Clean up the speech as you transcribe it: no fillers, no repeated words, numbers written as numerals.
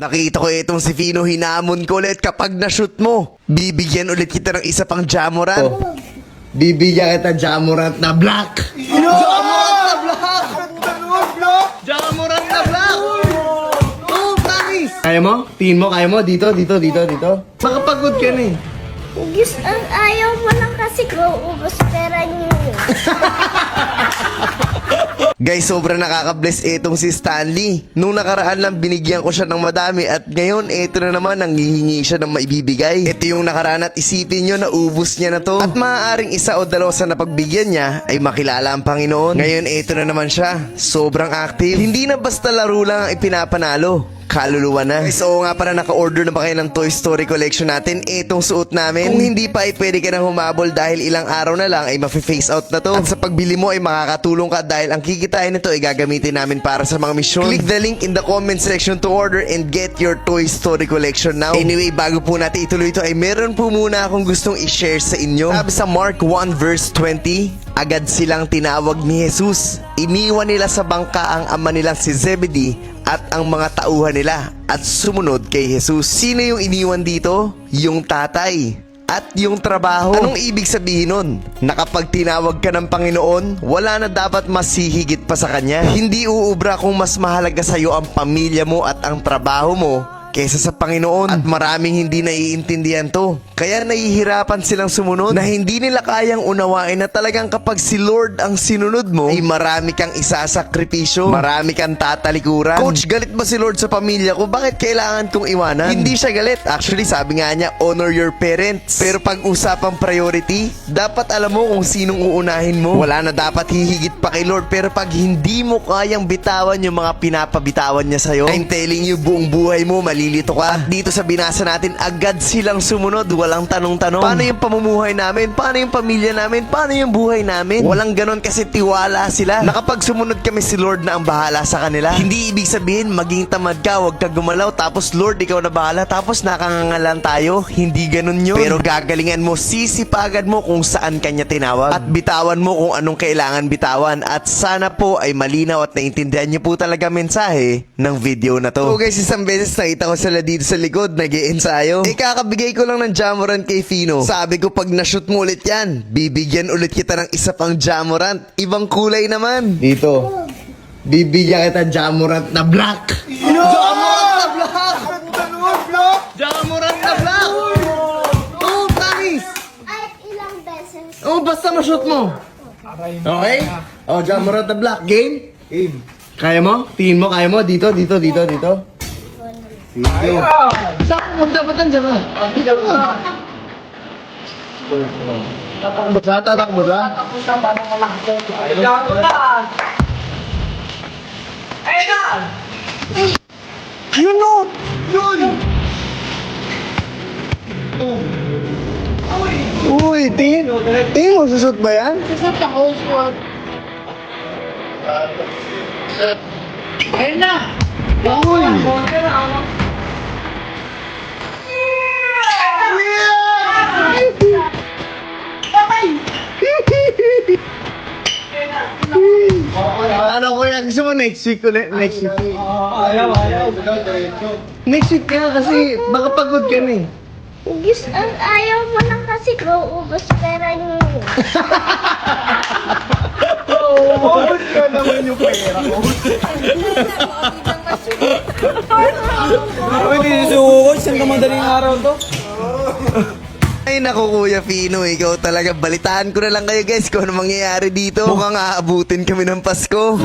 Nakita ko itong si Fino, hinamon ko ulit kapag na-shoot mo. Bibigyan ulit kita ng isa pang Jamorant. Oh. Bibigyan kita Jamorant na black. Jamorant na black! Jamorant na black! Oh, nice! Kaya mo? Tingin mo? Kaya mo? Dito. Makapagod ka na eh. Ayaw mo lang kasi ubos pera niyo. Guys, sobrang nakaka-bless itong si Stanley. Nung nakaraan lang binigyan ko siya ng madami at ngayon ito na naman nanghihingi siya ng maibibigay. Ito yung nakaraan at isipin nyo na ubus niya na to. At maaaring isa o dalawa sa napagbigyan niya ay makilala ang Panginoon. Ngayon ito na naman siya. Sobrang active. Hindi na basta laro lang ang ipinapanalo. Kaluluwa na. Guys, oo nga para naka-order na ba kayo ng Toy Story collection natin? Itong suot namin. Kung hindi pa ay pwede ka nang humabol dahil ilang araw na lang ay mafe-face out na to. At sa pagbili mo ay makakatulong ka dahil ang kikitain nito ay gagamitin namin para sa mga misyon. Click the link in the comment section to order and get your Toy Story collection now. Anyway, bago po natin ituloy ito ay meron po muna akong gustong i-share sa inyo. Sabi sa Mark 1 verse 20, agad silang tinawag ni Jesus. Iniwan nila sa bangka ang ama nilang si Zebedee at ang mga tauhan nila at sumunod kay Jesus. Sino yung iniwan dito? Yung tatay at yung trabaho. Anong ibig sabihin nun? Na kapag tinawag ka ng Panginoon, wala na dapat mas hihigit pa sa Kanya. Hindi uubra kung mas mahalaga sa'yo ang pamilya mo at ang trabaho mo kaysa sa Panginoon. At maraming hindi naiintindihan to. Kaya nahihirapan silang sumunod na hindi nila kayang unawain na talagang kapag si Lord ang sinunod mo, ay marami kang isasakripisyo, marami kang tatalikuran. Coach, galit ba si Lord sa pamilya ko? Bakit kailangan kong iwanan? Hindi siya galit. Actually, sabi nga niya, honor your parents. Pero pag usapang priority, dapat alam mo kung sinong uunahin mo. Wala na dapat hihigit pa kay Lord. Pero pag hindi mo kayang bitawan yung mga pinapabitawan niya sa'yo, I'm telling you, buong buhay mo, malilito ka. At dito sa binasa natin, agad silang sumunod. Walang tanong-tanong. Paano yung pamumuhay namin? Paano yung pamilya namin? Paano yung buhay namin? Walang ganon kasi tiwala sila. Na kapag sumunod kami si Lord na ang bahala sa kanila. Hindi ibig sabihin maging tamad ka, wag ka gumalaw, tapos Lord ikaw na bahala, tapos nakangangalan tayo. Hindi ganon yun. Pero gagalingan mo, sisipagan mo kung saan kanya tinawag. At bitawan mo kung anong kailangan bitawan. At sana po ay malinaw at naintindihan niyo po talaga mensahe ng video na to. So guys, isang beses nakita ko sila dito sa likod, nag-iensayo. Kakabigay ko lang ng Jamorant kay Fino. Sabi ko pag na-shoot mo ulit yan, bibigyan ulit kita ng isa pang Jamorant. Ibang kulay naman. Dito. Bibigyan kita Jamorant na black. Jamorant na black! Jamorant na black! Oh, nice! At ilang beses. Oh, basta ma-shoot mo. Okay? Oh, Jamorant na black. Game? Game. Kaya mo? Tingin mo, kaya mo? Dito. Sige. Saan punta ba dyan ba? Tatakbo ba? Yun o! Yun! Uy, tingin mo, susot ba yan? Susot ako, susot. Ayun na! Uy! Ano ko yan? Gusto mo next week ulit? Next week? Ayaw. Next week ka kasi baka pagod ka na eh. Ayaw mo lang kasi ubos pera niyo. Ubus ka naman yung pera ko. Hindi susuko, isang madaling araw to. Ay naku Kuya Fino, ikaw talaga. Balitaan ko na lang kayo guys kung ano mangyayari dito. Mukhang aabutin kami ng Pasko.